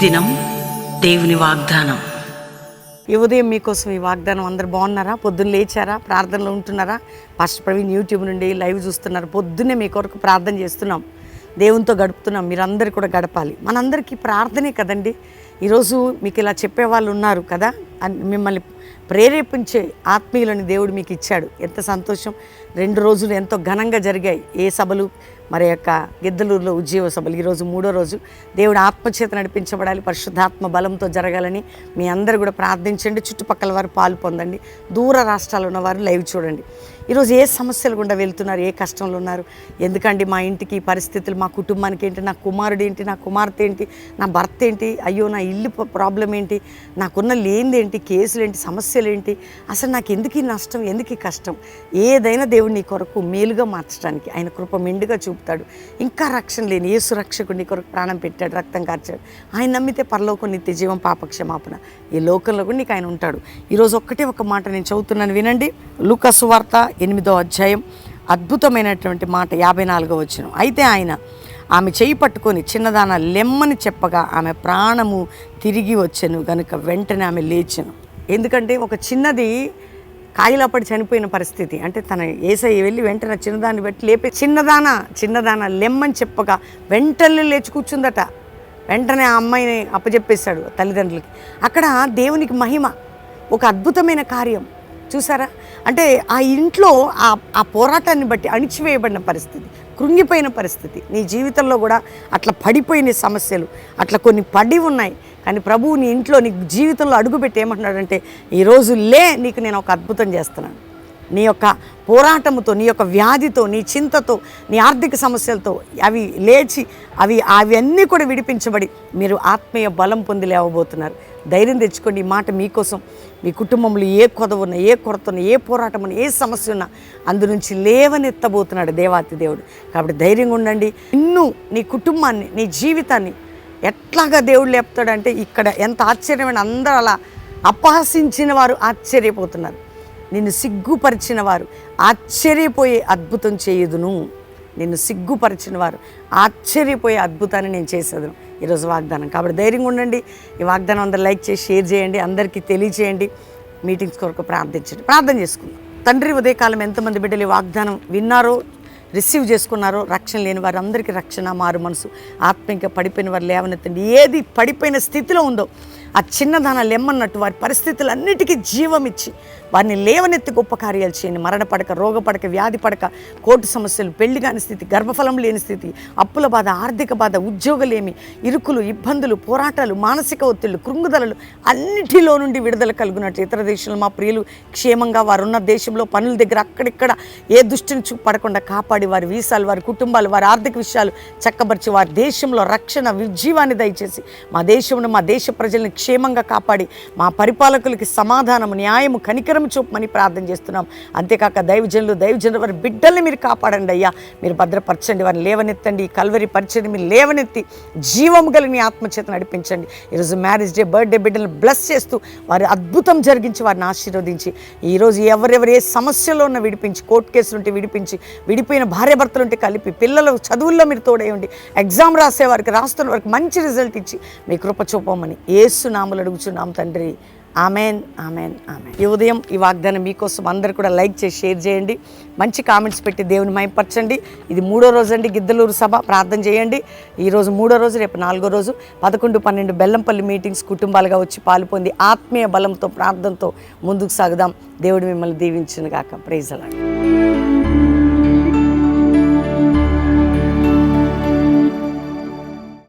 దినం దేవుని వాగ్దానం. ఈ ఉదయం మీకోసం ఈ వాగ్దానం. అందరు బాగున్నారా? పొద్దున్న లేచారా? ప్రార్థనలో ఉంటున్నారా? పాస్టర్ ప్రవీణ్ యూట్యూబ్ నుండి లైవ్ చూస్తున్నారు. పొద్దున్నే మీ కొరకు ప్రార్థన చేస్తున్నాం, దేవునితో గడుపుతున్నాం. మీరందరూ కూడా గడపాలి. మనందరికీ ప్రార్థనే కదండి. ఈరోజు మీకు ఇలా చెప్పేవాళ్ళు ఉన్నారు కదా, మిమ్మల్ని ప్రేరేపించే ఆత్మీయులని దేవుడు మీకు ఇచ్చాడు. ఎంత సంతోషం. 2 రోజులు ఎంతో ఘనంగా జరిగాయి. ఏ సభలు? మరి యొక్క గిద్దలూరులో ఉజ్జీవ సభలు. ఈరోజు 3వ రోజు. దేవుడు ఆత్మచేత నడిపించబడాలి, పరిశుద్ధాత్మ బలంతో జరగాలని మీ అందరూ కూడా ప్రార్థించండి. చుట్టుపక్కల వారు పాలు పొందండి. దూర రాష్ట్రాలు ఉన్నవారు లైవ్ చూడండి. ఈరోజు ఏ సమస్యలు గుండా వెళ్తున్నారు, ఏ కష్టంలో ఉన్నారు? ఎందుకండి మా ఇంటికి ఈ పరిస్థితులు, మా కుటుంబానికి ఏంటి, నా కుమారుడు ఏంటి, నా కుమార్తె ఏంటి, నా భర్త ఏంటి, అయ్యో నా ఇల్లు ప్రాబ్లం ఏంటి, నాకున్న లేనిదేంటి, కేసులు ఏంటి, సమస్యలు ఏంటి, అసలు నాకు ఎందుకు ఈ నష్టం, ఎందుకు ఈ కష్టం? ఏదైనా దేవుడు నీ కొరకు మేలుగా మార్చడానికి ఆయన కృప మెండుగా చూపుతాడు. ఇంకా రక్షణ లేని యేసు రక్షకుడు నీ కొరకు ప్రాణం పెట్టాడు, రక్తం కార్చాడు. ఆయన నమ్మితే పరలోకం, నిత్య జీవం, పాపక్షమాపణ. ఈ లోకంలో కూడా నీకు ఆయన ఉంటాడు. ఈరోజు ఒక మాట నేను చదువుతున్నాను, వినండి. లూకా సువార్త 8వ అధ్యాయం అద్భుతమైనటువంటి మాట, 54వ వచనం. అయితే ఆయన ఆమె చేయి పట్టుకొని చిన్నదాన లెమ్మని చెప్పగా ఆమె ప్రాణము తిరిగి వచ్చెను గనుక వెంటనే ఆమె లేచెను. ఎందుకంటే ఒక చిన్నది కాయిలాపడి చనిపోయిన పరిస్థితి. అంటే తన యేసయ్య వెళ్ళి వెంటనే చిన్నదాన్ని బట్టి లేపే, చిన్నదాన లెమ్మని చెప్పగా వెంటనే లేచి కూర్చుందట. వెంటనే ఆ అమ్మాయిని అప్పచెప్పేశాడు తల్లిదండ్రులకి. అక్కడ దేవునికి మహిమ, ఒక అద్భుతమైన కార్యం చూసారా? అంటే ఆ ఇంట్లో ఆ పోరాటాన్ని బట్టి అణిచివేయబడిన పరిస్థితి, కృంగిపోయిన పరిస్థితి. నీ జీవితంలో కూడా అట్లా పడిపోయిన సమస్యలు అట్లా కొన్ని పడి ఉన్నాయి. కానీ ప్రభువు నీ ఇంట్లో, నీ జీవితంలో అడుగుపెట్టి ఏమంటున్నాడంటే, ఈరోజు నీకు నేను ఒక అద్భుతం చేస్తున్నాను. నీ యొక్క పోరాటముతో, నీ యొక్క వ్యాధితో, నీ చింతతో, నీ ఆర్థిక సమస్యలతో అవి లేచి అవన్నీ కూడా విడిపించబడి మీరు ఆత్మీయ బలం పొంది లేవబోతున్నారు. ధైర్యం తెచ్చుకోండి. ఈ మాట మీకోసం. మీ కుటుంబంలో ఏ కొదవ ఉన్నా, ఏ కొరత ఉన్నా, ఏ పోరాటం ఉన్నా, ఏ సమస్య ఉన్నా అందు నుంచి లేవనెత్తబోతున్నాడు దేవాతి దేవుడు. కాబట్టి ధైర్యంగా ఉండండి. నీ కుటుంబాన్ని, నీ జీవితాన్ని ఎట్లాగా దేవుడు లేపుతాడంటే, ఇక్కడ ఎంత ఆశ్చర్యమైన, అందరూ అలా అపహసించిన వారు ఆశ్చర్యపోతున్నారు. నిన్ను సిగ్గుపరిచిన వారు ఆశ్చర్యపోయే అద్భుతం చేయుదును. నిన్ను సిగ్గుపరిచిన వారు ఆశ్చర్యపోయే అద్భుతాన్ని నేను చేసేదను. ఈరోజు వాగ్దానం. కాబట్టి ధైర్యంగా ఉండండి. ఈ వాగ్దానం అందరూ లైక్ చేసి షేర్ చేయండి, అందరికీ తెలియచేయండి. మీటింగ్స్ కొరకు ప్రార్థించండి. ప్రార్థన చేసుకుందాం. తండ్రి, ఉదయకాలం ఎంతమంది బిడ్డలు ఈ వాగ్దానం విన్నారో, రిసీవ్ చేసుకున్నారో, రక్షణ లేని వారు అందరికీ రక్షణ, మారు మనసు, ఆత్మీయంగా పడిపోయిన వారు లేవనెత్తండి. ఏది పడిపోయిన స్థితిలో ఉందో ఆ చిన్నదాన లెమ్మన్నట్టు వారి పరిస్థితులన్నిటికీ జీవం ఇచ్చి వారిని లేవనెత్తి గొప్ప కార్యాలు చేయండి. మరణ పడక, రోగ పడక, వ్యాధి పడక, కోర్టు సమస్యలు, పెళ్లి కాని స్థితి, గర్భఫలం లేని స్థితి, అప్పుల బాధ, ఆర్థిక బాధ, ఉద్యోగలేమి, ఇరుకులు, ఇబ్బందులు, పోరాటాలు, మానసిక ఒత్తిళ్లు, కృంగుదలలు అన్నిటిలో నుండి విడుదల కలుగునట్లు, ఇతర దేశంలో మా ప్రియులు క్షేమంగా వారున్న దేశంలో పనుల దగ్గర అక్కడిక్కడ ఏ దుష్టిని చూపడకుండా కాపాడి వారి వీసాలు, వారి కుటుంబాలు, వారి ఆర్థిక విషయాలు చక్కబరిచి వారి దేశంలో రక్షణ, విజీవాన్ని దయచేసి మా దేశంలో, మా దేశ ప్రజల్ని క్షేమంగా కాపాడి మా పరిపాలకులకి సమాధానము, న్యాయము, కనికరం చూపమని ప్రార్థన చేస్తున్నాం. అంతేకాక దైవజనులు వారి బిడ్డల్ని మీరు కాపాడండి అయ్యా. మీరు భద్రపరచండి, వారిని లేవనెత్తండి. కల్వరి పరిచయం మీరు లేవనెత్తి జీవము కలిగిన ఆత్మచేత నడిపించండి. ఈరోజు మ్యారేజ్ డే, బర్త్డే బిడ్డలను బ్లెస్ చేస్తూ వారి అద్భుతం జరిగించి వారిని ఆశీర్వదించి, ఈరోజు ఎవరెవరు ఏ సమస్యలో ఉన్న విడిపించి, కోర్టు కేసులుంటే విడిపించి, విడిపోయిన భార్యాభర్తలుంటే కలిపి, పిల్లల చదువుల్లో మీరు తోడేయండి. ఎగ్జామ్ రాసే వారికి, రాస్తున్న వారికి మంచి రిజల్ట్ ఇచ్చి మీ కృప చూపమని యేసు నామములో అడుగుచున్నాం తండ్రి. Amen, amen, amen. ఈ ఉదయం ఈ వాగ్దానం మీకోసం. అందరు కూడా లైక్ చేసి షేర్ చేయండి, మంచి కామెంట్స్ పెట్టి దేవుని మహిమపరచండి. ఇది 3వ రోజు అండి గిద్దలూరు సభ. ప్రార్థన చేయండి. ఈరోజు 3వ రోజు, రేపు 4వ రోజు. 11, 12 బెల్లంపల్లి మీటింగ్స్ కుటుంబాలుగా వచ్చి పాలు పొంది ఆత్మీయ బలంతో, ప్రార్థనతో ముందుకు సాగుదాం. దేవుడు మిమ్మల్ని దీవించును గాక. Praise the lord.